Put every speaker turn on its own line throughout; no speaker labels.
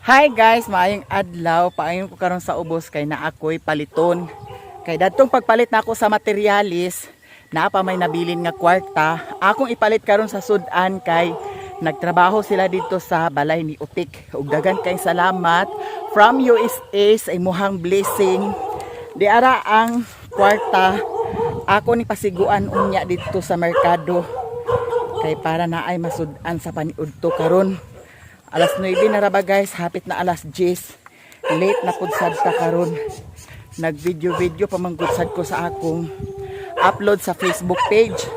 Hi guys, maayong adlaw. Paayon ko karon sa ubos kay na ako'y paliton. Kay dadtong pagpalit na ako sa materialis, naa pa may nabilin nga kwarta. Akong ipalit karon sa sudan kay nagtrabaho sila dito sa balay ni Utik. Ug dagan kay salamat from USA sa imuhang blessing. Di ara ang kwarta ako ni pasiguan unya dito sa merkado. Kay para na ay masudan sa paniudto karon. Alas 9 na raba guys, hapit na alas 10. Late na pudsad ta karon. Nag-video pamanggutad ko sa akong upload sa Facebook page.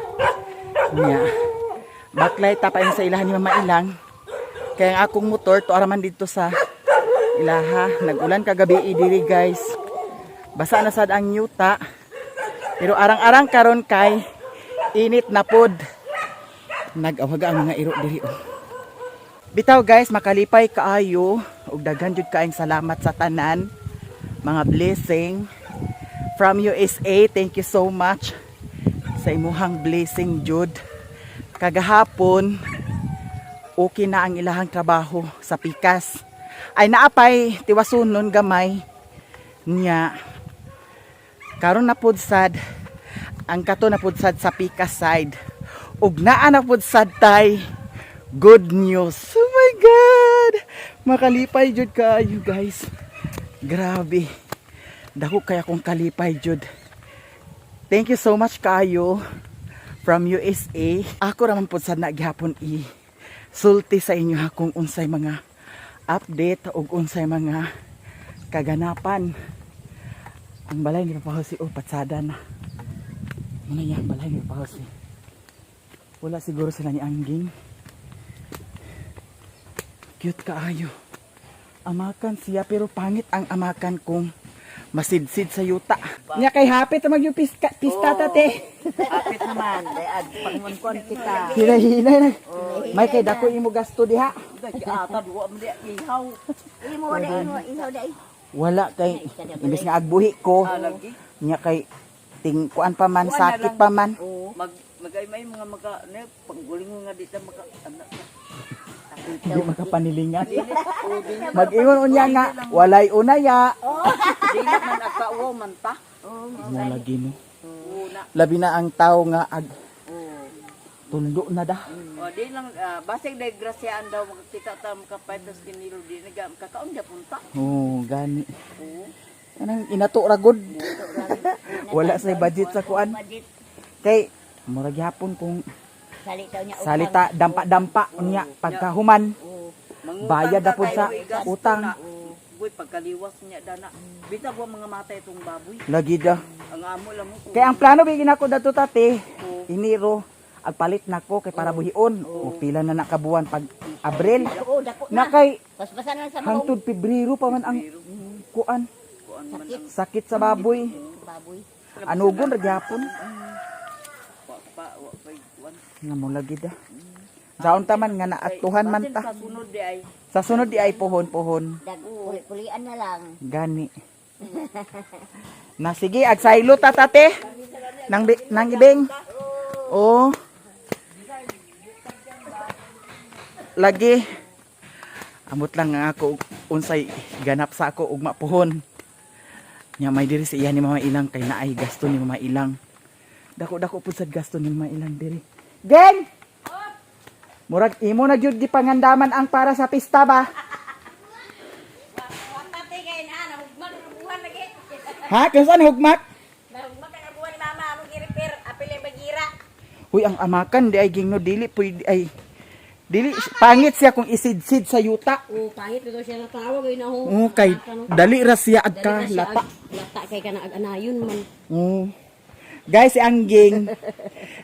Nya. Backlight ta pa sa ilahan ni Mama Ilang. Kaya ang akong motor to araman dito sa ilaha. Nag-ulan kagabi diri guys. Basa na sad ang yuta. Pero arang-arang karon kay init na pod. Nag-awaga ang mga iro diri oh. Bitaw guys, makalipay kaayo ug daghan jud kaayong salamat sa tanan. Mga blessing from USA. Thank you so much sa imuhang blessing jud. Kagahapon okay na ang ilahang trabaho sa pikas. Ay naapay tiwasunon gamay niya. Karon na pudsad ang kato na pudsad sa pikas side. Ug naa na pudsad tay good news. Oh my God! Makalipay jud kaayo guys. Grabe. Dako kaya kong kalipay jud. Thank you so much kaayo from USA. Ako raman po sad na gihapon sulti sa inyo kung unsay mga update ug unsay mga kaganapan. Ang balay ni Papa Jose patsada na. Muna yan balay ni Papa Jose. Wala siguro sila ni Angging. Cute kaayo. Amakan siya pero pangit ang amakan kong masidsid sa yuta. Nya kay hapit na magyupista tate.
Hapit naman, dayag pangunkon kita.
Hinay-hinay na. May kay dako imo gasto diha.
Ata duwa mo di ihaw. Imo ihaw dai.
Wala kay imbes nga agbuhi ko. Nya kay kuan pa man sakit pa man.
Magay may mga pangguling nga dito maka anak.
Hindi makapanilingan. Mag-ingon unya nga walay unaya.
Dili man agkauwa man ta.
Mo lagi no. Labi na ang tao nga tundo na da.
Di lang basig dai grasyaan daw makita ta makapaitas kinilo di naga kakaon dia punta.
Gani. Kanang inato ra gud. Wala say budget sa kuan. Kay murag gyapon kung salita dampa-dampa unya pagkahuman. Bayad na pud sa utang.
Boy pagkaliwas niya dana. Bita po mga matay itong baboy.
Lagi da.
Ang amo lang mo.
Kaya ang plano bigyan ako dato tate. Iniro agpalit nako kay para buhion. O pila na nakabuan pag Abril. Na kay hangtod Pebrero pa man ang kuan. Sakit sa baboy. Anugon ra gyapon. Nga mo lagi da. Saon taman nga naatuhan man ta. Sa sunod di ay pohon-pohon.
Pulian na lang.
Gani. Na sige, agsaylo ta tate. Nang ibeng. Oh. Lagi. Amot lang nga ako unsay ganap sa ako ugma pohon. Nya may diri sa iya ni Mama Ilang kay naay gasto ni Mama Ilang. Dako-dako pud sad gasto ni Mama Ilang diri. Gen! Murag imo na gyud di pangandaman ang para sa pista ba? Ha? Kasan hugmak?
Hugmak ka buwan ni mama, among i-repair, apil ay bagira.
Huy, ang amakan di ay gingno dili pwede ay dili pangit siya kung isidsid sa yuta.
Pangit ito siya natawag ay naho.
Kay dali ra siya agka lata.
Lata kay kana ag-anayon man.
Guys, si Angging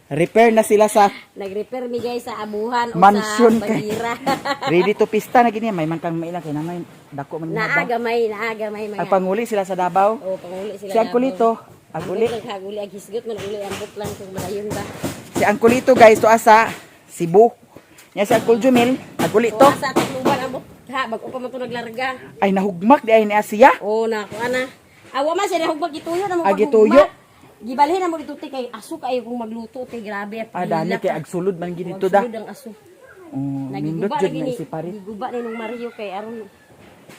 repair na sila sa
Nag-repair mi guys sa amuhan o
mansion
sa bagira.
ready to pista na gini may man kang mailang kay namay dako man
Naagamay mga.
Ang panguli sila sa Davao.
Panguli sila.
Si Angkulito, aguli.
Aguli ag hisgot man uli ambot lang kung malayon ba.
Si Angkulito guys to asa Cebu. Nya si Angkul Jumil, aguli to.
Sa Tacloban ambot ha bag-o pa man to naglarga.
Ay nahugmak di ay ni Asia.
Na kuana. Awa man siya hugbag gituyo na mo.
Agituyo.
Gibalhin na mo dito kay aso kayo kung magluto te grabe.
Dali kay agsulod man gid dito da.
Sulod ang aso.
Nindot jud na si pare.
Nagiguba ni nung Mario kay aron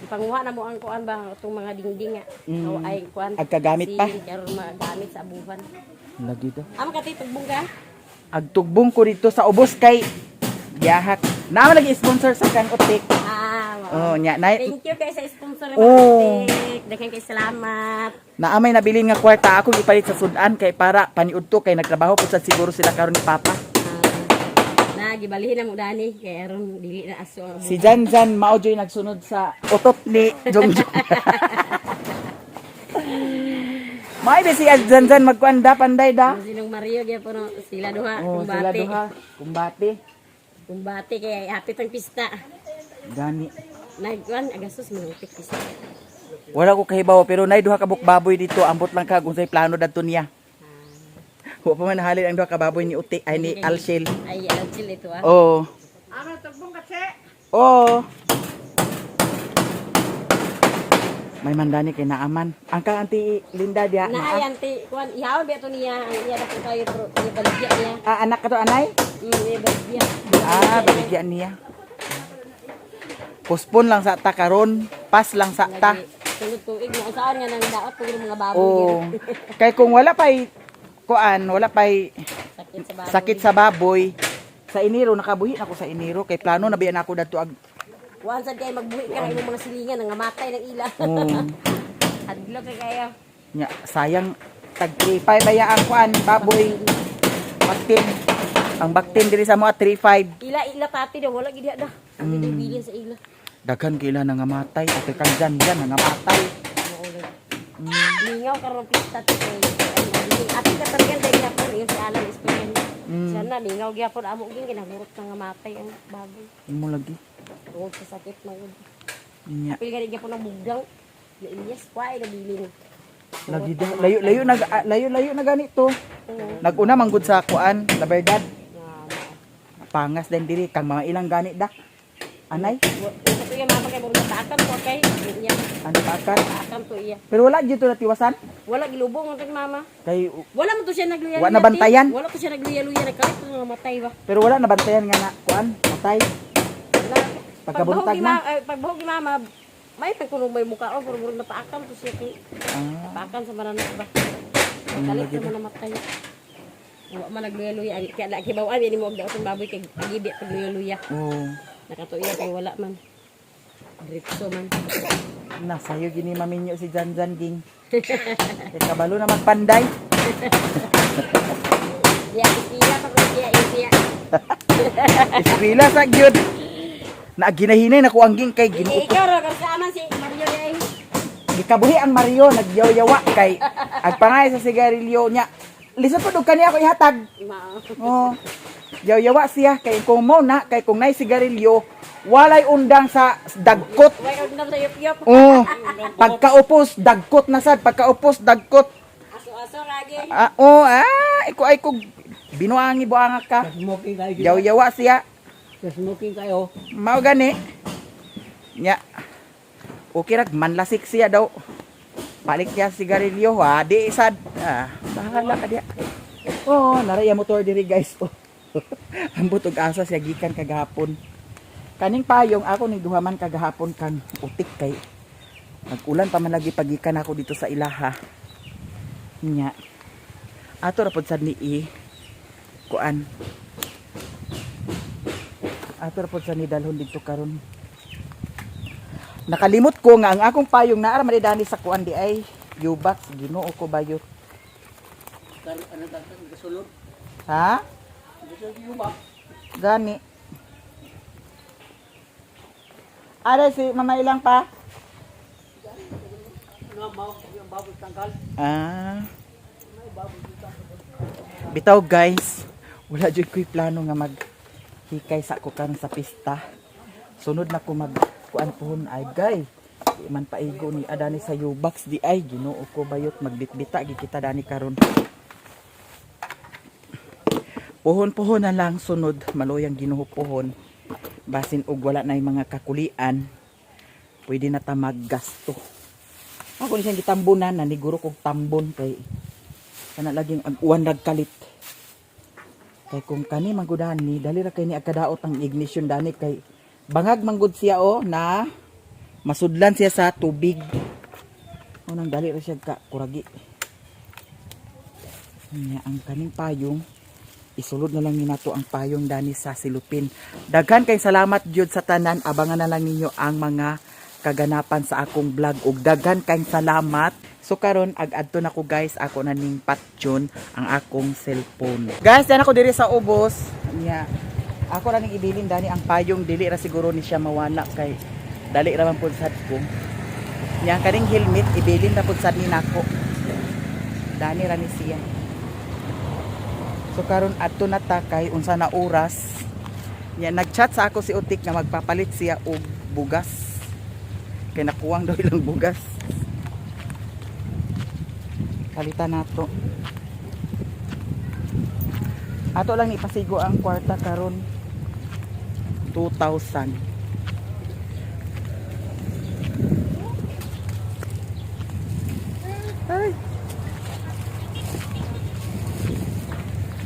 Ipanguha na mo ang kuan ba itong mga dingding nga.
Mm.
Ay kuan.
Agkagamit pa?
Karon magamit sa abuhan.
Lagi daw.
Amo katitugbong ka?
Agtugbong ko dito sa ubos kay Yahak. Naman lagi sponsor sa kan utik. Oh, nya na
Thank you kay sa sponsor ng
Oh.
Matik. Daghang kay salamat.
naamay nabilin nga kwarta ako ipalit sa sudan kay para paniudto kay nagtrabaho po sa siguro sila karon ni Papa.
Na gibalhin na mo dani kay aron dili na aso ang
Si Jan Jan mao joy nagsunod sa utot ni Jongjong. May ba si Jan Jan magkuanda panday da?
Sinong Mario gyapon sila duha
Oh,
kumbati.
sila duha kumbati.
Kumbati kay hapit ang pista.
Gani.
Nagkuan agasos minutik pista.
Wala ko kahibaw pero nay duha ka baboy dito ambot lang ka kung say plano dadto niya. Wa pa man nahalin ang duha ka baboy ni Uti ay ni Alshel.
Ay alchil ito ah.
Oh.
Ano tagbong kasi?
Oh. May mandani kay naaman. Ang ka Auntie Linda dia.
Na ayanti kuan ihaw beto niya ang iya dapat kayo pro ibaligya niya.
Ah, anak ka to anay?
Ibaligya.
Ah, bibigyan niya. Puspon lang sa ta karon, pas lang sa ta.
Tungod tuig na saan nga nang daot pag mga baboy.
Oh. Kay kung wala pay kuan, wala pay
Sakit sa baboy.
sakit sa baboy. Sa Enero nakabuhi ako sa Enero kay plano na biyan ako dadto ag
Once kay magbuhi ka ng mga silingan nga matay ng ila.
oh,
Hadlo kay kayo.
nya sayang tag 3.5 baya ang kuan baboy. Baktin. Ang baktin diri sa mga 3.5.
Ila tati daw wala gid da. Ang bilin sa ila.
Daghan kila nga matay at kang jan nga matay.
Lingaw karon pista ti kay. Ati ka talaga dai gyapon yung si Alan Espinal. Sana lingaw gyapon amo ging kinagurot nga matay ang baboy.
Imo lagi.
Tungod sa sakit na yun.
Nya
Pili ka gyapon ang bugdang. Na ilyas kwa ay nabilin.
lagi da layo na ganito. Naguna manggod sa kuan, la verdad. Pangas din diri kang mga ilang gani da. Anay,
Ito yung mama kay murag takan ko kay. Iya.
ano pa kan?
Takan to iya.
Pero wala dito na tiwasan
Wala gilubong ang kay mama.
kay
Wala man to siya nagluya.
Wa na bantayan?
Wala to siya nagluya-luya nagkalit to nga matay ba.
pero wala na bantayan nga na kuan, matay. Pagkabuntag na.
Pagbahog ni mama, may pagkulong may mukha o pero murag napaakan to siya kay.
Ah,
Paakan sa maranas ba. Kalit na man namatay. Wa man nagluya-luya kaya la kay bawa ni mo og daot baboy kay gibi pagluya-luya.
oh.
Nakatuya kay wala man. Dritso man.
Nasayo gini maminyo si Jan Jan ging. Kay kabalo na magpanday.
Ya, iya pa ko iya iya.
Eskwela sa gyud. Na ginahinay na ko ang ging kay ginuot.
Ikaw ra kasama si Mario ay.
Gikabuhi ang Mario nagyaw-yawa kay agpangay sa sigarilyo nya. Lisod pa dug kaniya ko ihatag. Oh. Yaw-yawa siya kay kung mo na kay kung nay sigarilyo walay undang sa dagkot.
Way og nam sa yup-yup.
Oh. Pagkaupos dagkot na sad, pagkaupos dagkot.
Aso-aso lagi.
Iko ay ko binuangi buanga ka.
Smoking kayo.
Yaw-yawa siya.
Smoking kayo.
Mao gani. Nya. Okay ra manlasik siya daw. Balik niya sigarilyo ha, di sad. Bahala ka diya. Oh, naraya motor diri guys. Oh. Ambot og asa siya gikan kagahapon. Kaning payong ako ni duhaman kagahapon kan utik kay nag-ulan pa man lagi pagikan ako dito sa ilaha. Nya. Ato ra pod sad ni kuan. Ato ra pod sad ni dalhon dito karon. Nakalimot ko nga ang akong payong naara madidani sa kuan di ay yubat Ginoo ko bayot.
Ano dapat gasulod?
Ha?
Gasulod ba?
Gani. Are si mama ilang pa?
Ano mau yung baboy tangkal?
Bitaw guys, wala jud ko'y plano nga maghikay sa ko karon sa pista. Sunod na ko mag kuan pohon ay gay. Di man paigo ni adani sa Ubax di ay Ginoo ko bayot magbitbita gi kita dani karon. Pohon-pohon na lang sunod maloyang Ginoo pohon. Basin og wala na mga kakulian. Pwede na ta maggasto. Ako ni siyang gitambunan na niguro kog tambon kay kana laging ag-uwan nagkalit. Kay kung kani mangudahan ni dali ra kay ni agkadaot ang ignition dani kay bangag manggod siya na Masudlan siya sa tubig. Unang dali ra siya ka kuragi. Nya ang kaning payong isulod na lang ni nato ang payong dani sa silupin. Daghan kay salamat jud sa tanan, abangan na lang ninyo ang mga kaganapan sa akong vlog ug daghan kay salamat. So karon ag-adto na ko guys, ako na ning patyon ang akong cellphone. Guys, yan ako diri sa ubos. Nya ako ra ning ibilin dani ang payong, dili ra siguro ni siya mawala kay dali ra man pud sad ko. Nya kaning helmet ibilin ra pud sad ni nako. Dani ra ni siya. So karon adto na ta kay unsa na oras. Nya nagchat sa ako si Utik nga magpapalit siya og bugas. Kay nakuwang daw ilang bugas. Palitan nato. Ato lang ipasigo ang kwarta karon 2,000. Ay.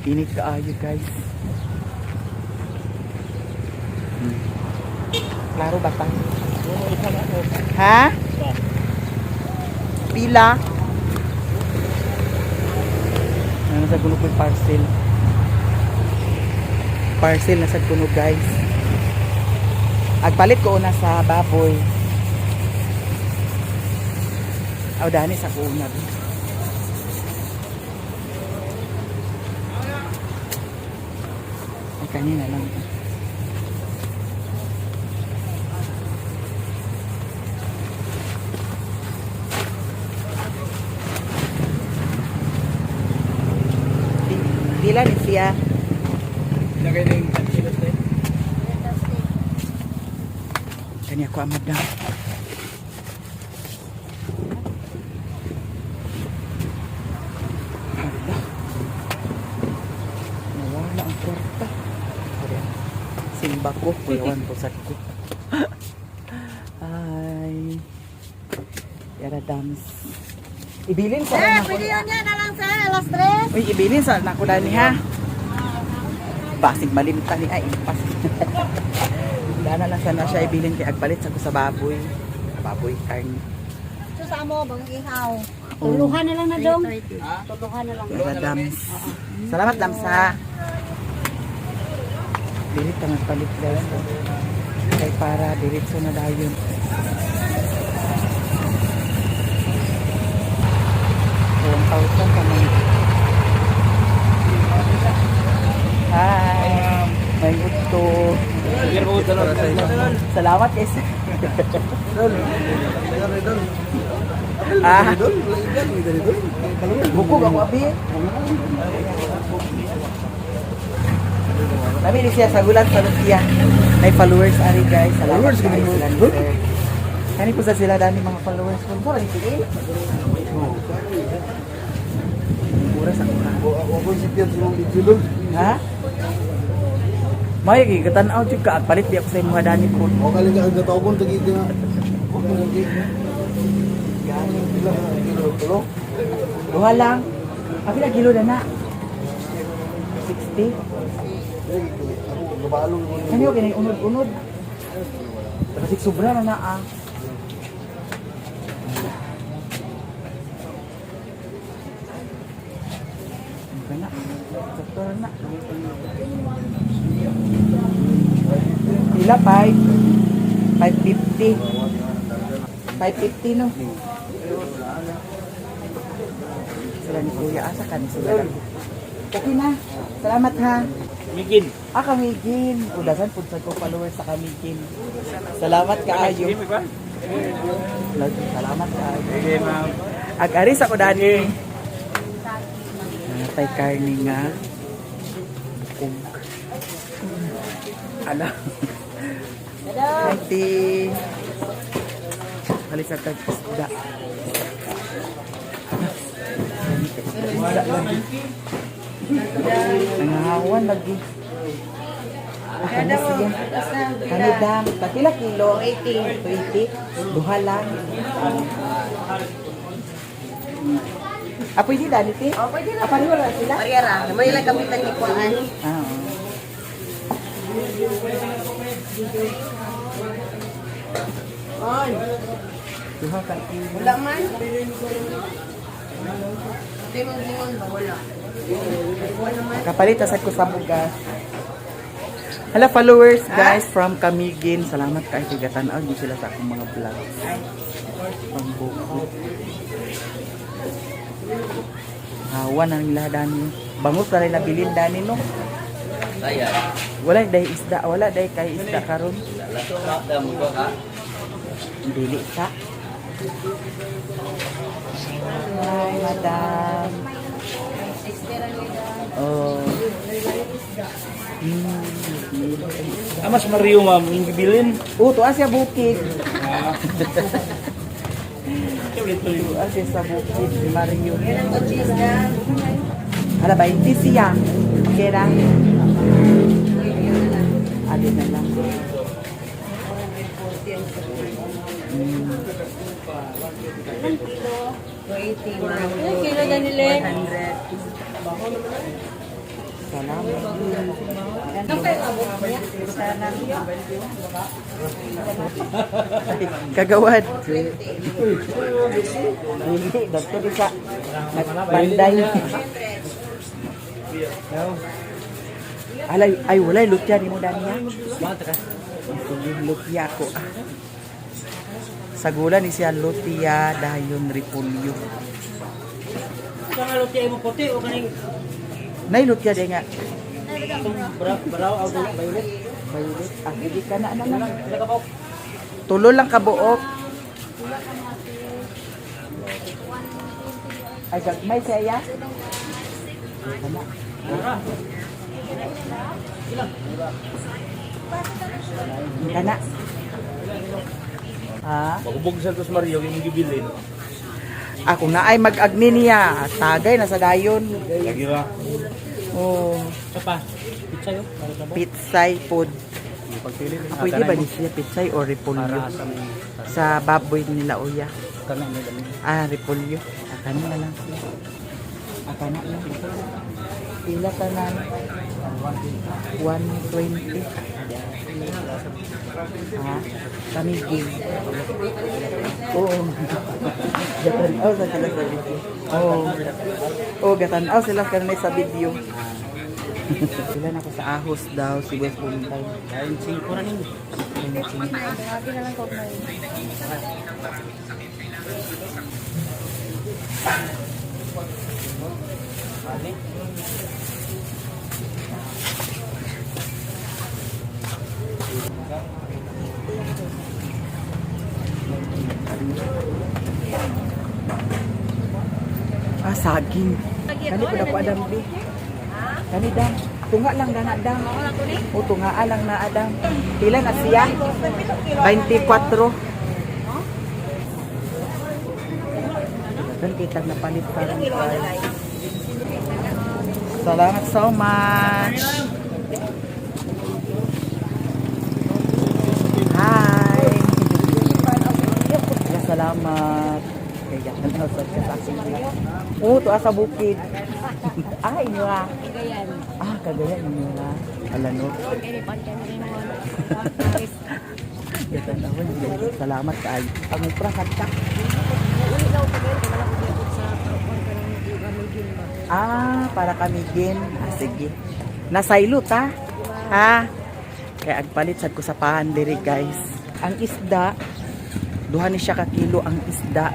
Init kaayo guys. Klaro ba ta? Ha? Pila? Ano sa kuno ko parcel? Parcel na sa kuno guys. Agpalit ko una sa baboy. Aw dani sa kuuna. Ay kanina lang. Pila ni siya?
Lagay na yung kilos na yun.
Kanya ko amad na. Nawala ang kwarta. Simba ko, kuyawan po sa ko. Ay. Yara dams. Ibilin sa na ko.
niya na lang sa alas 3.
Uy, ibilin sa na ko dani ha. Basig malimta ni ay impas. Dana lang sana siya ibilin kay agpalit sa ko sa baboy. Baboy karne.
So sa mo bang ihaw. Tuluhan na lang na dong. Tuluhan na lang.
Yara dams. Salamat dams ha. Dilit ka magpalit guys. Kay para diretso na dayon. Ang tawag ka man. Hi. May gusto. Salamat guys. Ah. Bukog ako abi. Kami ni siya sa gulat sa Lucia. May followers ari guys. Salamat kay sila ni sir. Kani po sa sila dami mga followers ko. Ko ni sige. Mura sa kuna.
Ako si Pierre sa mga itulog.
Ha? May gigatan out jud ka palit di ako sa imong dani po.
O kali ka ang gatawgon tagi nga. O lagi. Gani pila ka kilo tulo.
Duha lang. Abi na kilo na na. 60.
Ako gabalong ko.
Kani okay na unod-unod. Kasi sobra na na ah. Na. Doktor na. Pila 5? 550. 550 no. Sila ni Kuya asa kan sila. Okay na. Salamat ha.
Migin.
Kamigin. Udasan pud sa ko followers sa Kamigin. Salamat kaayo. Salamat kaayo.
Okay, ma'am.
Ag-aris ako dani. Natay karni nga. Kung ano? 20. Halis ang isda. Wala lagi. Nangahawan lagi. Ano siya? Ano dam? Pila kilo? 80. 80? Duha lang. Pwede dali ti?
Oh, pwede na.
Pareho lang sila?
Mariara, may ilang kapitan ni Kuan.
Ah. Duha ka kilo.
Wala man. Timon-timon ba? Wala.
Kapalit asad ko sa bugas. Hello followers guys from Camiguin. Salamat kay tigatan-aw di sila sa akong mga vlogs. Pambukod. Hawa na nila dani. Bangus na nila bilin dani no. Wala day isda, wala day kay isda karon. Dili sa. Hi, madam. Oh.
Mas Mario ma'am, yung gibilin.
Tuwa siya bukid. Tuwa siya sa bukid si Mario. Hala, 20 siya. Okay lang. Alin na lang.
Kilo na nila.
Salamat. Kagawad. Hindi, dagto di sa banday. Ay, walay lutya ni mo daniya. Lutya ko. Sa gula ni siya lutya, dayon repolyo.
Saan nga lutya mo puti o kaning
Nay lutya di nga.
baraw o violet?
Violet. Hindi ka na lang. Tulo lang kabuok. Ay, gagmay siya. Kana. Kana. Ha?
Bagubog Santos Mario yung gibilin.
Ako na ay mag-agni niya. Tagay na sa dayon.
Lagi ra.
Oh,
Apa? Pizza yo? Para sa
pitsay food.
pagpili.
Pwede ba ni siya pitsay o repolyo? Sa baboy nila uya.
Kana may dami.
Repolyo. Akano na lang siya. Akano na. Pila ka na. 120. Ha? Kamigin. Oo. Gatanaw sa sila sa video. Oo. Oo, gatanaw sila kanina sa video. Sila na ko sa ahos daw, si West Buntay.
Kain 5 na ning.
Saging. Kani po na po adam di. Kani dam. Tunga lang na dam. O tunga lang na adam. Pila na siya? 24. Kita na palit pa rin. Salamat so much. Hi. Salamat. Kaya ganun sa kasing. To asa bukid. Inyo ah.
Kagayan.
Kagayan inyo na. Alano. Salamat kay. Pangupra ka.
Uli daw kagayan kaya wala ko dito sa Camiguin ba.
Para Camiguin. Sige. Nasaylo ta. Ha? Kaya agpalit sad ko sa pahan diri guys. Ang isda, duha ni siya ka kilo ang isda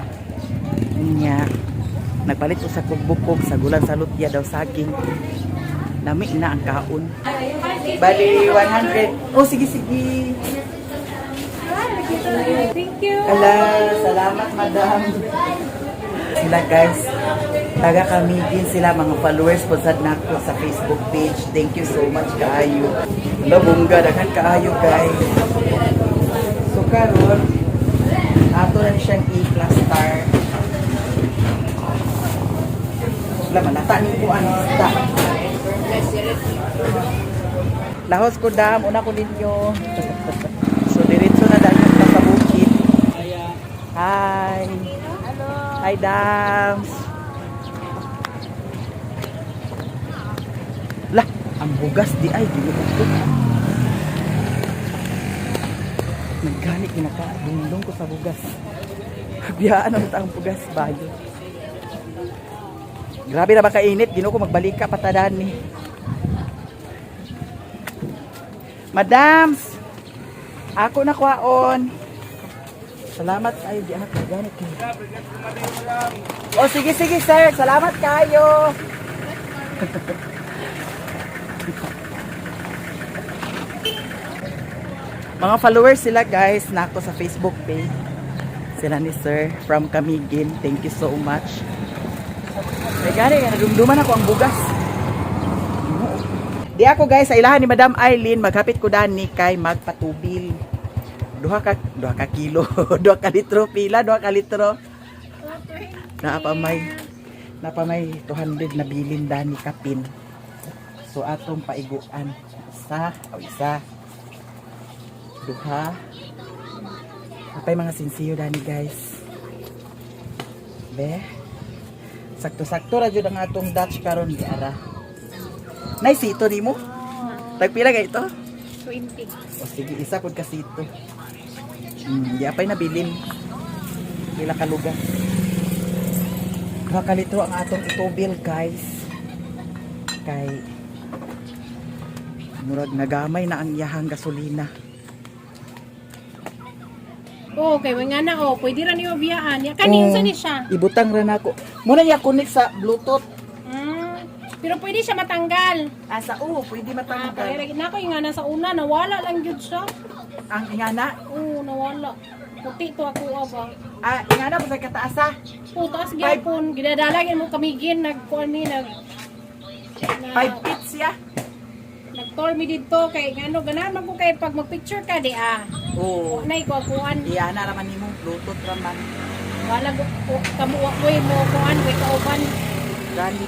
niya. Nagpalit ko sa kugbukog sa gulan sa lutya daw saging. Nami na ang kaon. Bali 100. Sige.
Thank you.
Salamat madam. Sila guys, taga Camiguin sila, mga followers po sad nako sa Facebook page. Thank you so much kaayo. Bongga daghan kaayo guys. So karon ato na siyang i-plaster. Laman nata ni ko ang isda. Lahos ko dam, una ko ninyo. So diretso na dahil pa sa bukid. Hi. Hi Dams. Lah, ang bugas di ay ginuot ko. Nagani kinakadungdong ko sa bugas. Biyaan ang taong bugas bayo. Grabe na ba kainit, Ginoo ko magbalik ka patadan ni. Madams, ako na kwaon. Salamat kayo di ako ganit kayo. Oh sige sir, salamat kayo. Mga followers sila guys, na ako sa Facebook page. Sila ni Sir from Camiguin. Thank you so much. Ay gani, nadumduman ako ang bugas. Di ako guys, sa ilahan ni Madam Eileen, maghapit ko dani kay magpatubil. 2 ka kilo, 2 ka litro pila, 2 ka litro. Napa may 200 na bilin dani kapin. So atong paiguan isa. 2. Apay mga sinsiyo dani guys. Be. Sakto-sakto ra jud ang atong Dutch karon di ara. Nay sito nimo? Tagpila ka ito?
20.
O sige, isa pud ka sito. Di apay nabilin. Pila ka lugar. 2 ka litro ang atong itubil guys. Kay murag nagamay na ang iyahang gasolina.
Okay, mga na pwede ra niyo biyaan. Ya kanin sa ni siya.
Ibutang ra nako. Muna niya connect sa Bluetooth.
Pero pwede siya matanggal.
Asa pwede matanggal.
Kaya na ko yung nga nasa una nawala lang jud siya.
Ang ingana.
Nawala. Puti to ako ba.
Ingana po sa kataasa.
Taas gyapon, gidadalagin mo kamigin nagkuan ni
5 feet siya.
nagtour mi dito kay ngano ganan man ko kay pag magpicture ka di
Oo.
nay ko kuan.
Iyana raman nimo Bluetooth raman.
Wala ko kamuwa ko mo kuan way kauban.
Gani.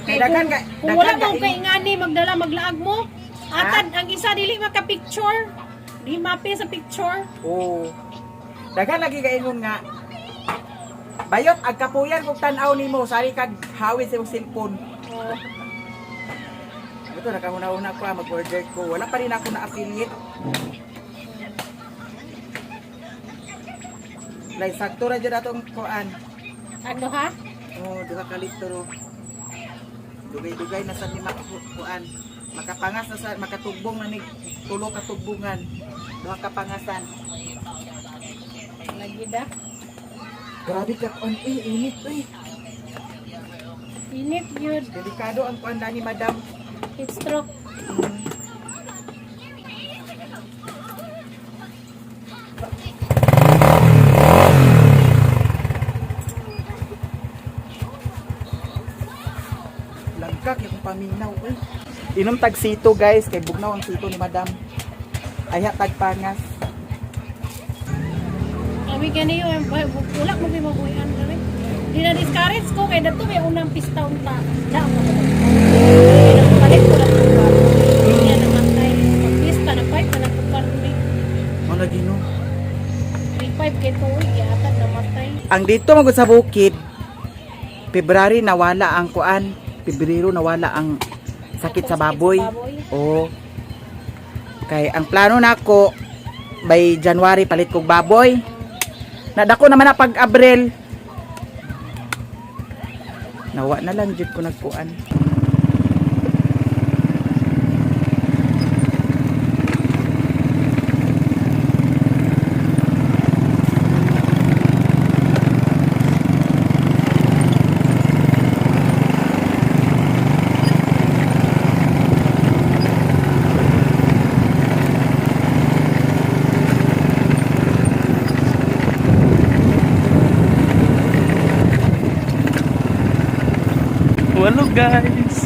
Kay
Dagan ka.
kung wala mo kay ngani magdala maglaag mo. Atad ang isa dili maka-picture. Di mapi sa picture.
Oo. Dagan lagi kaingon nga. Bayot agkapuyan kog tan-aw nimo sari kag hawid sa imong cellphone.
Oh.
Ito nakahuna-una ko mag-order ko. Wala pa rin ako na affiliate. Like sakto ra jud atong kuan.
Ano ha?
Oh, 2 ka litro. Dugay-dugay na sa lima kuan. Makapangas na sa makatubong na ni 3 ka tubungan. 2 ka pangasan.
Lagi da.
Grabe ka kuan init
Init yun.
Delikado ang kuan ni Madam.
Heat stroke.
Langkak yung paminaw Inom tag sito guys, kay bugnaw ang sito ni Madam. Ayha tag pangas.
Kami gani yung wala mo kayo mabuhian kami. Di na discourage ko kay dato may unang pista unta. Da mo. Balik ko lang. Hindi na namatay. Pista na 5 na napukar ni.
Wala gino.
3-5 kay tuig yata namatay.
Ang dito magud sa bukid, February nawala ang kuan, Pebrero nawala ang sakit sa baboy. Oo. Kay ang plano nako by January palit kog baboy. Nadako naman na pag Abril. Nawa na lang jud ko nagkuan. Hello guys.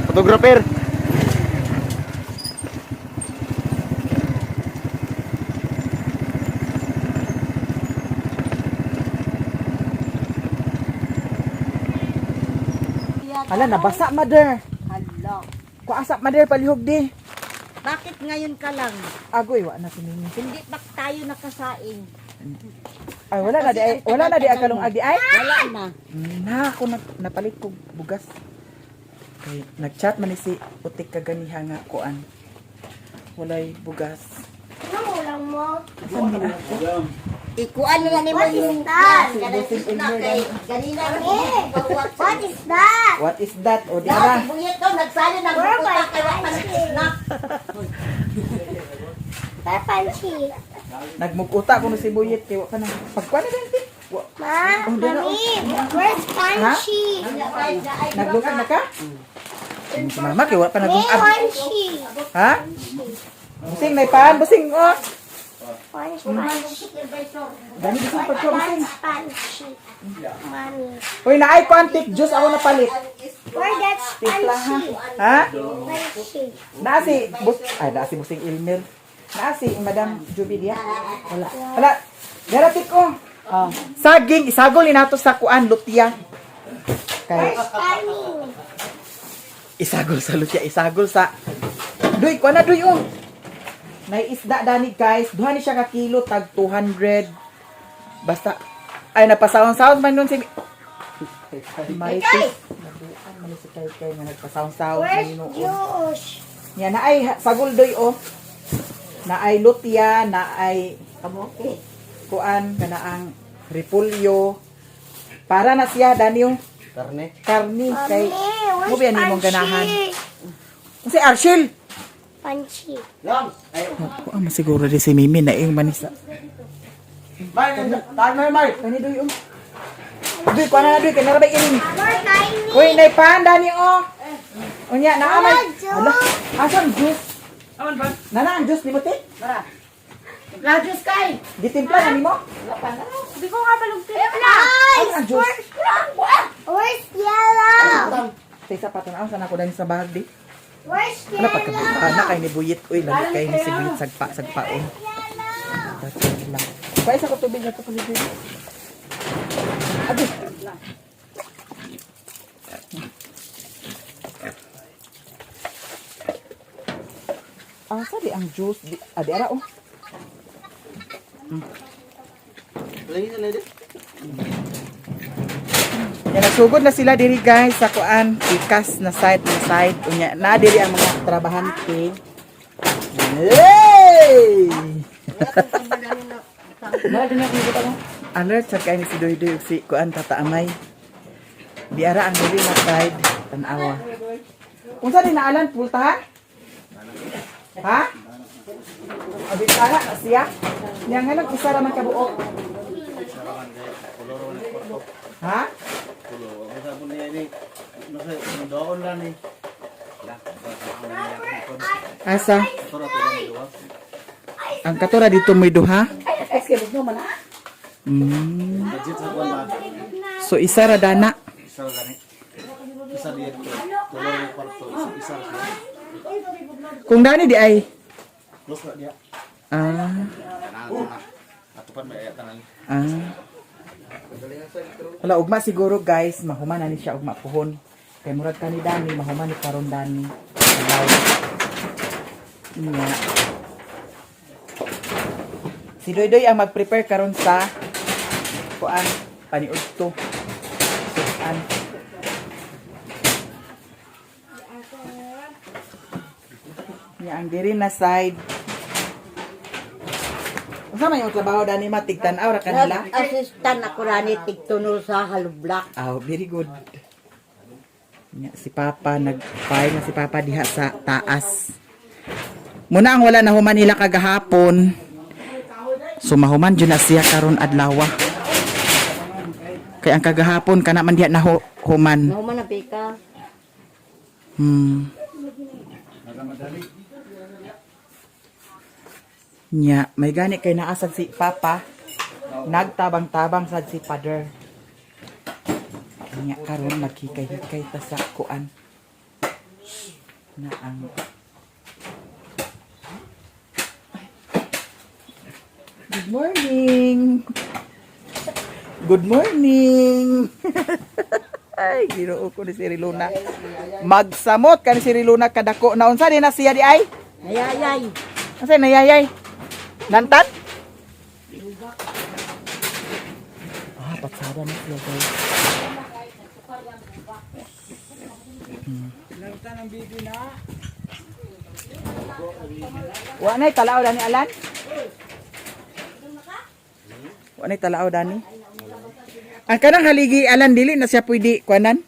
Photographer. Ala nabasa mother.
Hala.
Kuasap mother palihog di.
Bakit ngayon ka lang?
Agoy, wa na si Mimi.
Hindi ba tayo nakasaing?
Ay, wala na di ay kalong agi ay.
Wala na.
Na ako napalit ko bugas. Kay nagchat man ni si Utik kaganiha nga kuan. Walay bugas.
Ikuan na ni mo yung ganina What is that?
What is that? O di ba?
Buyet ko, nagsali ng bukuta kay wala na. Papanchi.
Nagmuguta ko no si Buyet kay wa ka na. Pagkuan na din.
Ma, Mami, where's Panchi?
Naglungag na ka? Si mama kay wa pa nagungag.
Panchi.
Ha? Busing may paan, busing oh.
Panchi.
Dami busing pagko busing.
Panchi. Mami.
Hoy naay ko antik juice ako napalit.
Where that's
Timpla ha.
Panchi?
Ha?
Panchi.
Naa si busing Ilmer. Naa si Madam Juby dia. Wala. Daratik ko. Saging isagol ni nato sa kuan lutya. Kay
Pani.
isagol sa lutya, isagol sa Duy, kuan na duy oh. Nay isda dani guys, duha ni siya ka kilo tag 200. Basta ay napasawon-sawon man nun si Marites. Nabuan man si Kay nga nagpasawon-sawon
Where's
man
Josh?
Yan na ay sagol doy oh. Na ay lutya, na ay
Kamote.
kuan kana ang repolyo. Para na siya dani yung
Karne.
karni kay
Mami,
mo
where's
biyan nimong ganahan.
Panchi?
Si Arshil.
Panchi.
Ako masiguro di si Mimi na yung manisa.
May, may.
Kani doy um. Doy kuan na doy kay narabay kini.
More tiny.
Uy, nay panda ni oh. Unya na amay.
Juice.
Hala, asan juice? Aman ba? Nana ang juice ni mo ti?
Lajus kay.
Gitimpla na nimo?
Hindi ko nga balong timpla.
Ano ang juice?
Where's yellow?
Tay sa patunaw sana ko dani sa bahag di.
Where's
Ano
yellow?
pagkabuta na kay ni Buyit. Uy, lagi kay ni si Buyit sagpaon. That's it lang. Kaya sa ko tubig na to paligid. Adi. Sabi ang juice di adi ara oh.
Lagi na lagi.
Yan nagsugod na sila diri guys sa kuan ikas na side. Unya na diri ang mga trabahante. Hey! Alert sa kay ni si Doy Doy ug si kuan Tata Amay. Biara ang diri na side tan-awa. Unsa din naalan pultahan? Ha? Abi sana siya. Nya nga lang isa ra man kabuok. Ha?
Sabon niya ni. Nasa doon lang ni.
Asa? Ang katura dito may duha? Mm.
Budget sa kuwan ba?
So isa ra dana.
Isa gani. Isa dito. Tuloy yung kwarto. Isa ra.
Kung dani di ay.
Los na dia.
Ah.
Atupan may ayatan lang.
Wala ugma siguro guys, mahuman na ni siya ugma puhon. Kay murag kani dani, mahuman ni karon dani. Alaw. Nya. Si Doydoy ang mag-prepare karon sa kuan paniudto. Suan. Nya ang diri na side. Unsa man yung trabaho dani matigtan-aw ra kanila?
Assistant ako rani tigtunol sa halublak.
Oh, very good. Nya si Papa nag-file na si Papa diha sa taas. Muna ang wala na human nila kagahapon. Sumahuman jud na siya karon adlaw. Kay ang kagahapon kana man diha na human.
Nahuman na pika.
Nya, may gani kay naasag si Papa. Nagtabang-tabang sad si Father. Nya karon magkikay-hikay ta sa kuan. Na ang Good morning. Good morning. Ay, ginoo ko ni si Riluna. Magsamot ka ni si Riluna kadako. Naunsa din na siya di ay?
Nayayay.
Asa nayayay? Nantan? Patsada na sila guys. Wa na'y talao dani Alan? Wa na'y talao dani? Ang kanang haligi Alan dili na siya pwede kuanan?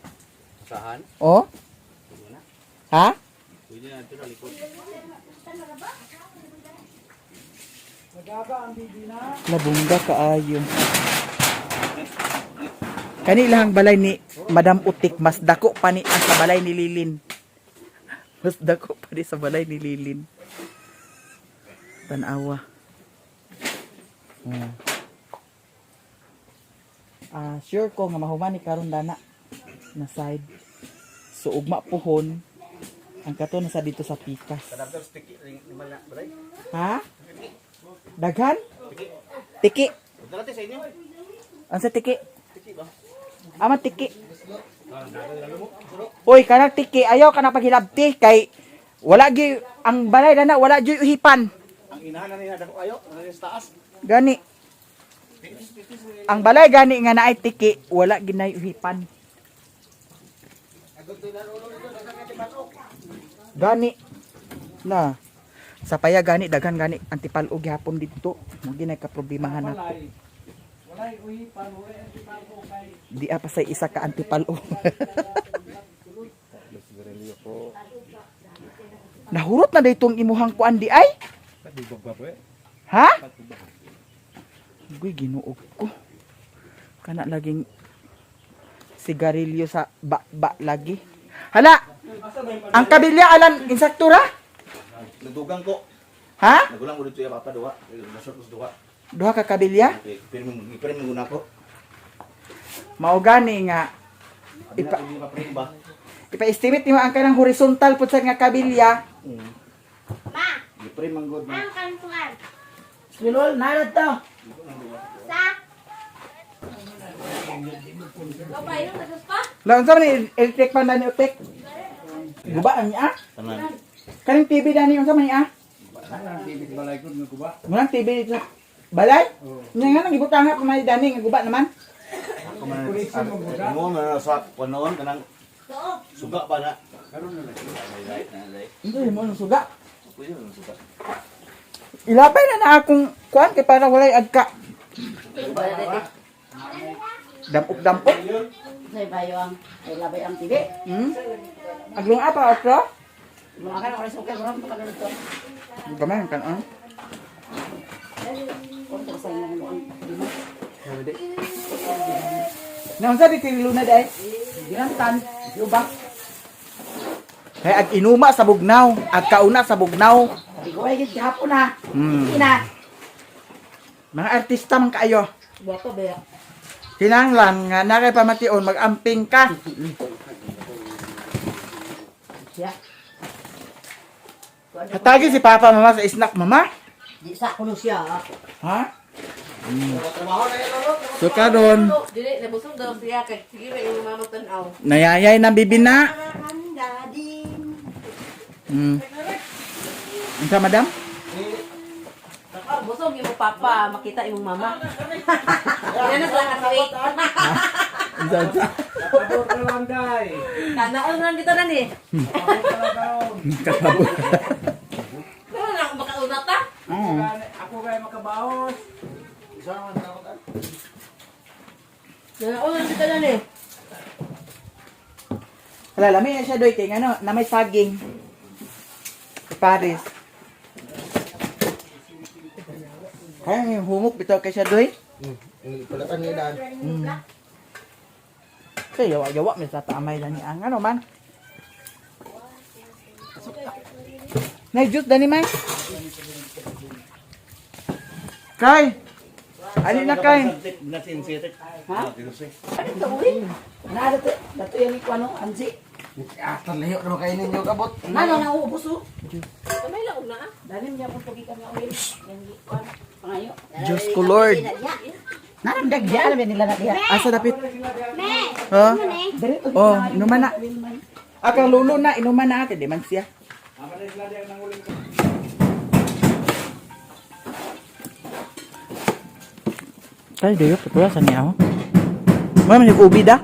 Sahan?
Oh? Ha?
Pwede na ito na likod.
Labungga kaayo. Kani ilahang balay ni Madam Utik mas dako pa ni ang sa balay ni Lilin. Mas dako pa di sa balay ni Lilin. Tanawa. Oh. Sure ko nga mahuman ni karon dana na side. So ugma puhon ang kato na sa dito sa pikas.
Kadagdag sticky ring na balay.
Ha? Daghan? Tiki.
Dala sa inyo.
Ang sa tiki?
Tiki ba?
Ama tiki. Uy, kanang tiki, ayaw ka na paghilabti kay wala gi ang balay na wala gi uhipan.
Ang inahan na niya dako ayo, na sa taas.
Gani. Ang balay gani nga naay tiki, wala ginay uhipan. Gani. Na. Sa paya gani daghan gani antipalog gihapon dito. Mo ginay ka problemahan ako. Di apa sa isa ka antipalo. Nahurot na daytong imuhang kuan di ay? Ha? Guy ginuog ko. Kana laging sigarilyo sa ba lagi. Hala. Ang kabilya alam insaktura?
Nagdugang ko.
Ha?
Nagulang ko dito ya papa duha. Nasot ko sa duha.
Duha ka kabilya?
Okay, pero muna ko.
Mao gani nga
Ipa hindi pa ba?
ipa-estimate nimo ang kanang horizontal pud sa nga kabilya.
Ma,
Ipre manggod
ang kantuan.
Silol narad to.
Sa,
La unsa man ni electric fan dani utek? Guba ang niya?
Tanan.
Kaning TV dani unsa man niya? Munang TV dito. Balay? Nya nga nang ibutang nga pamay dani nga guba naman.
Mo na sa kunoon kanang suga pa na. Karon na light na light.
Hindi mo nang suga.
Pwede na suga.
Ilapay na akong kuan kay para walay agka. Dampok.
Say bayo ang ay labay ang TV.
Aglong apa otro?
Mga kan oras okay ron pa kanito.
Gamay kan an.
Kontra sa inyo mo ang
Na unsa di kay luna dai? Ginantan, ubak. Kay ag inuma sa bugnaw, ag kauna sa bugnaw.
Iguay gid gihapon na.
Ina. Mga artista man kaayo.
Buato ba?
Kinahanglan nga na kay pamation mag-amping ka.
Siya.
Hatagi si Papa Mama sa snack Mama.
Di sa kuno siya.
Ha? So karon,
Dili, nabusog daw siya kay sige ba yung mama tanaw.
nayayay na bibina.
daddy.
Unsa madam?
Busog yung papa, makita yung mama. Yan na lang kasi.
Unsa?
Kanaon lang dito na ni.
Kakabo.
Ano lang makauna ta? Kanaon lang dito na ni.
Wala lami na siya doy kay ano, na may saging. Sa Paris. Kaya yung humok bitaw kay siya doy.
Palatan ni dan.
Kaya yawa-yawa mi sa taamay lang ni ang ano man. Nay juice dani may. Kay. Ali na kay.
Natin siya.
Ha? Ano uwi? Na dato yan ko ano ansi.
Talayo na kainin niyo kabot.
Nano na ubos o.
Kamay lang una.
Dali niya ko tugi kami uwi. Yan gi kuan. Pangayo.
Diyos ko Lord.
Naramdag diya alam nila na diha.
Asa dapit?
Me,
Ha?
Dali to.
Oh, inuman na. Akang lulo na, inuman na ate, di man siya. Kaya dayo, putulasan niya ako. Ma'am, nag-ubi da?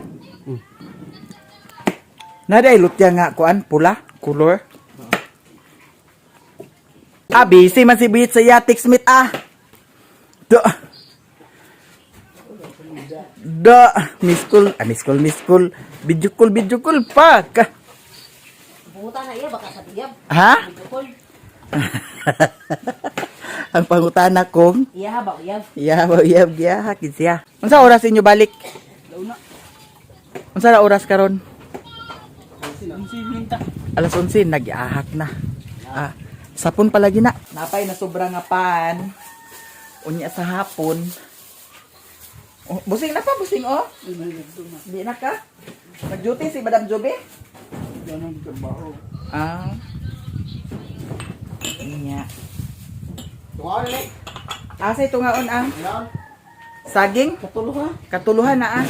Naday lutya nga kuan pula, color. Busy man si Brit sa Yatik Smith miss call. Video call pa.
Buta na iya baka sa tiyab.
Ha?
Bukol.
Ang pangutana kong
Iya ba uyab.
hakid siya. Unsa oras inyo balik? Unsa ra oras karon? Alas 11 nag-ahak na. Sapon palagi na. Napay na sobra nga pan. Unya sa hapon. Oh, busing na pa, busing oh. Di na ka? Nag-duty si Madam Jobe?
Ganun trabaho.
Inya.
Tuwan ni.
Asa ito ngaon ang
Yan.
saging? Katuluhan na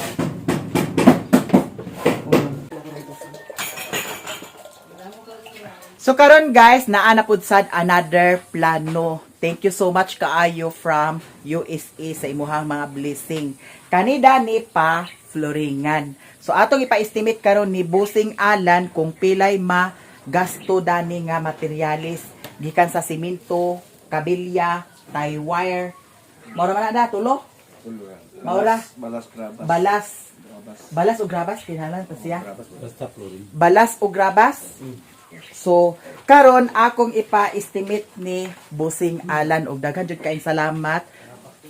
So karon guys, naa na pud sad another plano. Thank you so much kaayo from USA sa imuhang mga blessing. Kanida ni pa floringan. So atong ipa-estimate karon ni Busing Alan kung pilay gasto dani nga materialis gikan sa simento, kabilya, tie wire. Mao man na tulo. Maura. Balas o grabas kinahanglan pa siya. Balas o grabas. So, karon akong ipa-estimate ni Busing Alan og daghan jud kaayong salamat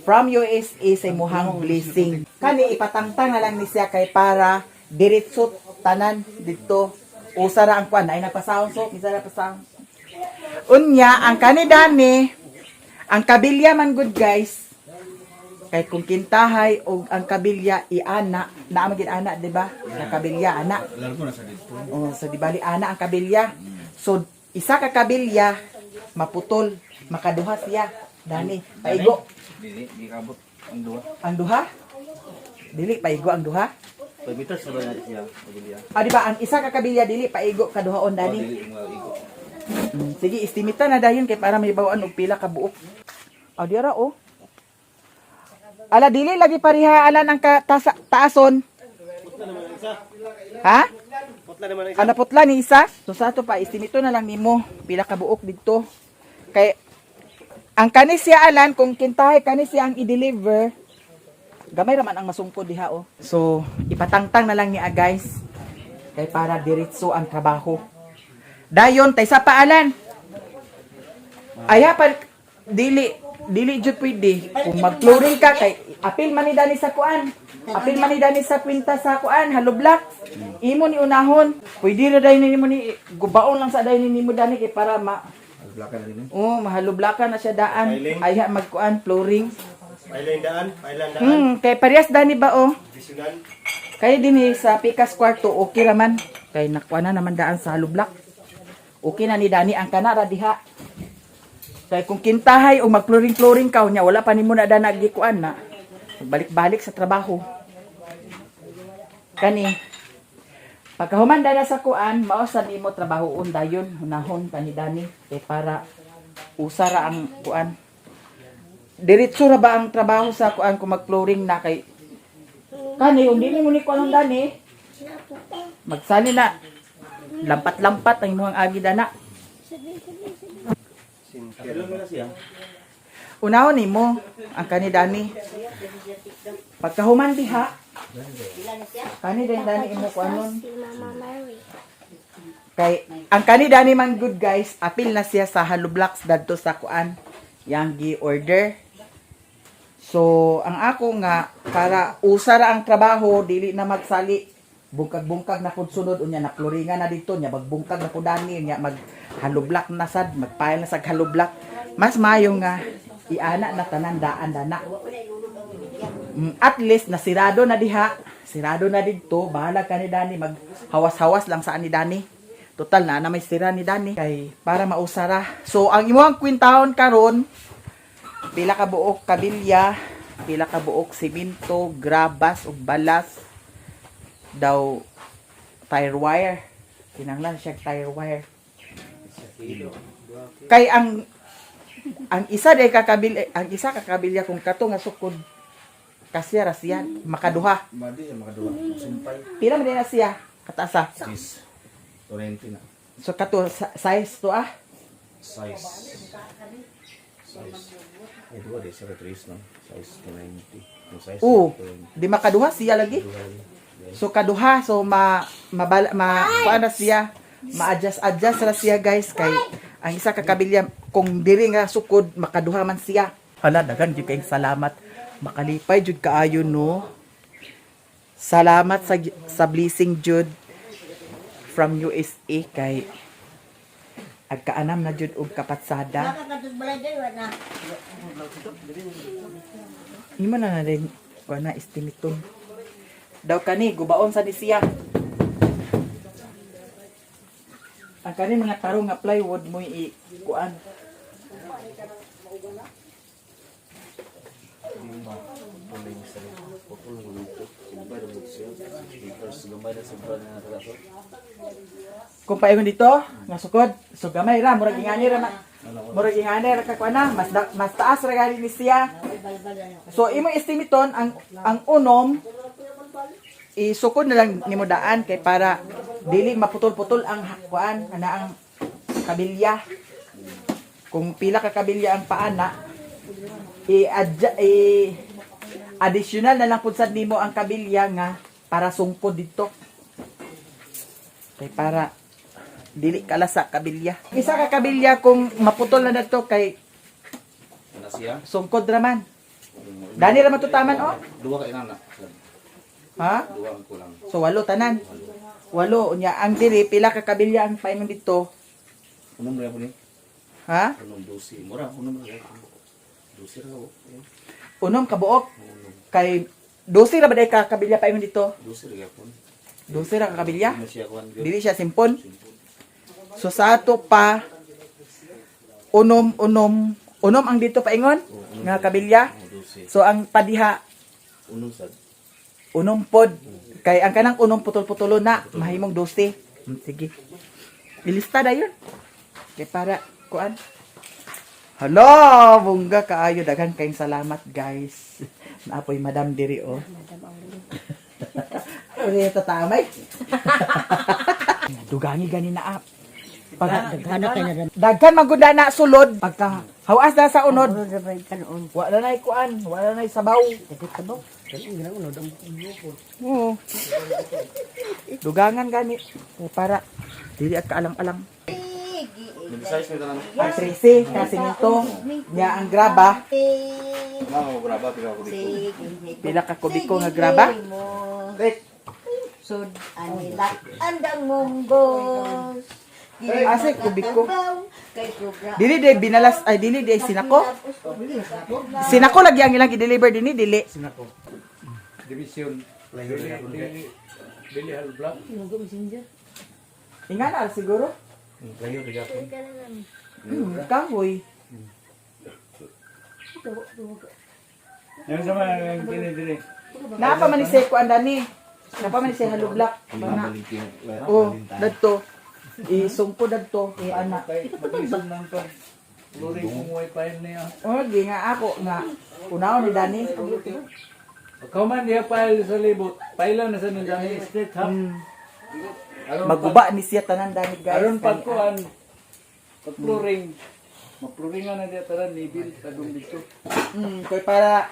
from USA sa imuhang blessing. Kani ipatangtang na lang ni siya kay para diretso tanan dito. Usa ra ang kwan ay nagpasahon so, isa ra pasahon. Unya ang kanidani ang kabilya man good guys. Kay kung kintahay og ang kabilya iana, naa magid ana, di ba? Sa kabilya ana. Oh, so di bali ana ang kabilya. So isa ka kabilya maputol, makaduha siya. Dani, paigo.
Dili, di kabot ang duha.
Ang duha? Dili paigo ang duha.
5 meters na ba na siya? Pagiliya.
Di ba ang isa ka kabilya dili paigo kaduhaon dani.
Dili mo igo.
Sige, estimita na dayon kay para may bawaan og pila ka buok. Diara oh. Ala dili lagi pariha alan ang taason. Ha? Ana putla ni isa. So sa ato pa estimito na lang nimo pila ka buok didto. Kay ang kanis siya alan kung kintahay kanis siya ang i-deliver gamay raman ang masungkod diha oh. So ipatangtang na lang niya guys. Kay para diretso ang trabaho. Dayon tay sa paalan. Aya pa dili jud pwede kung mag-flooring ka kay apil man ni dani sa kuan. Apil man ni dani sa kwinta sa kuan, halublock. Imo ni unahon. Pwede ra dai nimo ni gubaon lang sa dai nimo dani kay para
Blakan na din.
oh, mahalublakan na siya daan. Aya magkuan flooring.
Pailan daan.
Kay parehas dani ba oh.
Bisunan.
Kay dinhi sa Pikas kwarto okay raman. Kay nakuha na naman daan sa halublock. Okay na ni dani ang kanara diha. Kaya kung kintahay o mag-flooring ka niya, wala pa ni mo na da nagikuan na. Balik-balik sa trabaho. Kani, pagkahuman na sa kuan, mausan ni mo trabahoon dayon, hunahon kanidani. Kaya para usara ang kuan. Diretso ra ba ang trabaho sa kuan kung mag-flooring na kay kani, hindi mo ni kuan dani. Magsani na. Lampat-lampat ang imuhang agi dana. Unahon nimo ang kanidani. Pagkahuman diha. Kanidani imo kuanon. Kay ang kanidani man good guys, apil na siya sa halublocks dadto sa kuan yang gi-order. So ang ako nga para usara ang trabaho dili na magsali bungkag-bungkag na pud sunod unya na floringan na dito nya magbungkag na pud ani nya mag halublock na sad magpile na sa halublock. Mas mayo nga iana na tanan daan dana. At least nasirado na diha, sirado na didto, bahala ka ni Dani mag hawas-hawas lang sa ani Dani. Total na may sira ni Dani kay para mausara. So ang imong kwintahon karon pila ka buok kabilya, pila ka buok simento, grabas ug balas daw tire wire. Kinahanglan siya tire wire. Kay ang isa day kakabilya, ang isa kakabilya kung kato nga sukod Kasya ra siya, makaduha.
Madi sa makaduwa. Sumpay.
Pila man din na siya, kataasa.
Sis. 20 na.
So kato size to ah.
Size. Ay, dua di sa trace no. Size 290. Yung size
Oo,
220.
di makaduha siya lagi. So kaduha, so kuan na siya, ma-adjust ra siya guys kay ang isa ka kabilya kung diri nga sukod makaduha man siya. Hala, daghan jud kay salamat. Makalipay jud kaayo no. Salamat sa blessing jud from USA kay agkaanam na jud og kapatsada. Imo na rin kuan na estimiton. Daw kani gubaon sa ni siya. Ang kani mga tarong nga plywood mo kuan. Kung paingon dito, nga sukod, so gamay ra, murag ingani ra murag ingani ra ka kuan na, mas taas ra gani ni siya. So imo estimiton ang unom isukod na lang nimo daan kay para dili maputol-putol ang kuan ana ang kabilya. Kung pila ka kabilya ang paana, additional na lang pud sad nimo ang kabilya nga para sungkod dito. Kay para dili kalasa kabilya. Isa ka kabilya kung maputol na nato kay
Ano siya?
sungkod ra man. Dani ra matutaman oh.
Dua ka inana.
Ha?
Dua ang kulang.
So walo tanan. Walo unya ang diri pila ka kabilya ang paingon dito.
Unong ra po ni.
Ha?
Unong 12. Mura unong ra. 12 ra ko.
Unom kabuok kay 12 ra ba day ka kabilya paingon dito?
12 ra po.
12 ra ka kabilya.
Ano siya kuan?
Dili siya simpon. So sa ato pa unom ang dito paingon nga kabilya.
12.
So ang padiha
Unong sad.
unom pod kay ang kanang unom putol-putulon na mahimong 12. Sige. Ilista na yun. Kay para kuan. Hello, bungga kaayo daghan kayong salamat guys. Naapoy Madam diri oh. Uri ito tamay. Dugangi gani na ap. Daghan magunda na sulod pagka hawas na sa unod. Wala na kuan, wala na sabaw. Oo. Dugangan gani para dili at kaalang-alang.
Yung size nito lang.
Ang 13 kasi nito niya ang graba.
Mao graba pila ko dito.
Pila ka kubiko nga graba? Wait.
Sud anilak andang monggos.
Asa kubiko?
Kay program.
Dili de binalas ay dili de sinako. Sinako lagi ang ilang i-deliver dinhi dili.
Sinako. Division. Bili hal block.
Ingana siguro.
Layo ri gapon.
Kahoy.
Yan sama ang dili.
Napa man ni say ko andani. Napa man ni say halublak. Bana. Oh, dadto. Isungko dadto kay ana.
Mag-listen lang to. Luri kung wifi niya.
Oh, gi nga ako nga unaw ni Dani.
Kauman dia file sa libot. File na sa nindang straight ha.
Maguba ni siya tanan Dani guys.
Aron pagkuan. Pag-flooring. Mag-flooringan na dia tanan nibil tagong dito.
Kay para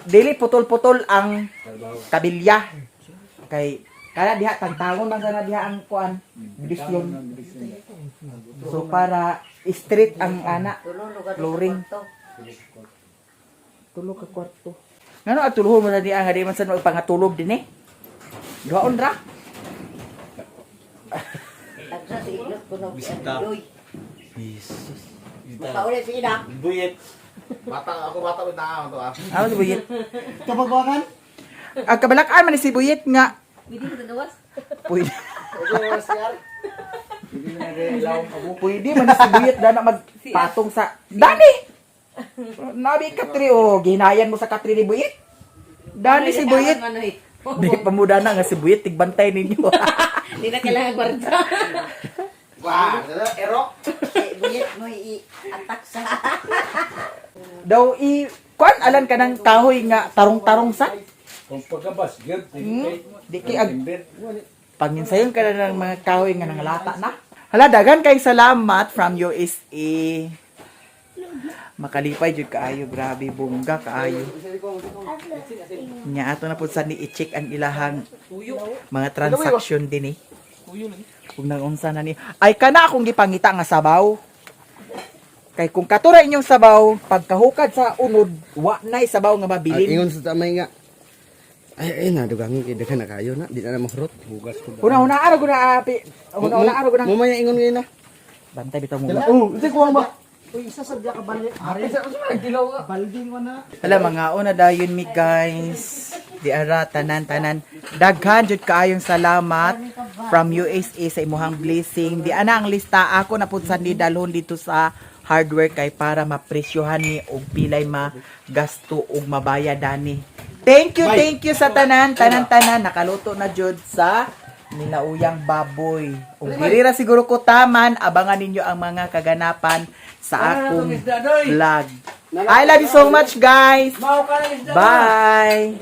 dili putol-putol ang kabilya. Kay kaya diha tagtangon man sana diha ang kuan division. So para straight ang ana flooring. Tulo ka kwarto. Ngano at tuluhon mo na diha nga di man sa pangatulog din eh. Duhaon ra.
Tagsa si Iglot kuno
Bisita.
Jesus.
Pauli si Ina.
Buyet. Bata ulit na to ah.
Ano si Buyit?
Kapagwangan?
Ang kabalakaan man ni si Buyit nga. Pwede. Pwede man ni si Buyit dana magpatong sa Dani. Nabi katri o ginayan mo sa katri ni Buyit. Dani si Buyit. Di pamuda na nga si Buyit tigbantay ninyo.
Hindi na kailangan kwarta.
Wah, erok.
Buyit mo i-attack sa
Daw kuan alan ka ng kahoy nga tarong-tarong sa.
Kung pagkabas, good.
Di kay ag panginsayon ka na ng mga kahoy nga nangalata na. Hala, dagan kay salamat from USA. Makalipay jud kaayo, grabe bongga kaayo. Nya ato na pud sa ni i-check ang ilahang mga transaction din eh. Kung nangunsa na ni ay kana akong gipangita nga sabaw. Kay kung katura inyong sabaw, pagkahukad sa unod, wa nay sabaw nga mabilin.
Ingon sa tamay nga. Ay na dugang kay daghan na kayo na, di na mahrot. Hugas ko.
Una araw ko na api. Una araw ko na.
Mamaya ingon ngayon na.
Bantay bitaw mo.
Ito ko ba?
Hala mga una dayon mi guys. Di ara tanan-tanan. Daghan jud kaayong salamat from USA sa imuhang blessing. Di ana ang lista ako na pud sa ni dalhon dito sa hardware kay para mapresyohan ni og pilay magasto og mabayad ni. Thank you sa tanan-tanan nakaluto na jud sa ninauyang baboy. Ug diri ra siguro ko taman abangan ninyo ang mga kaganapan sa akong vlog. I love you so much guys. Bye.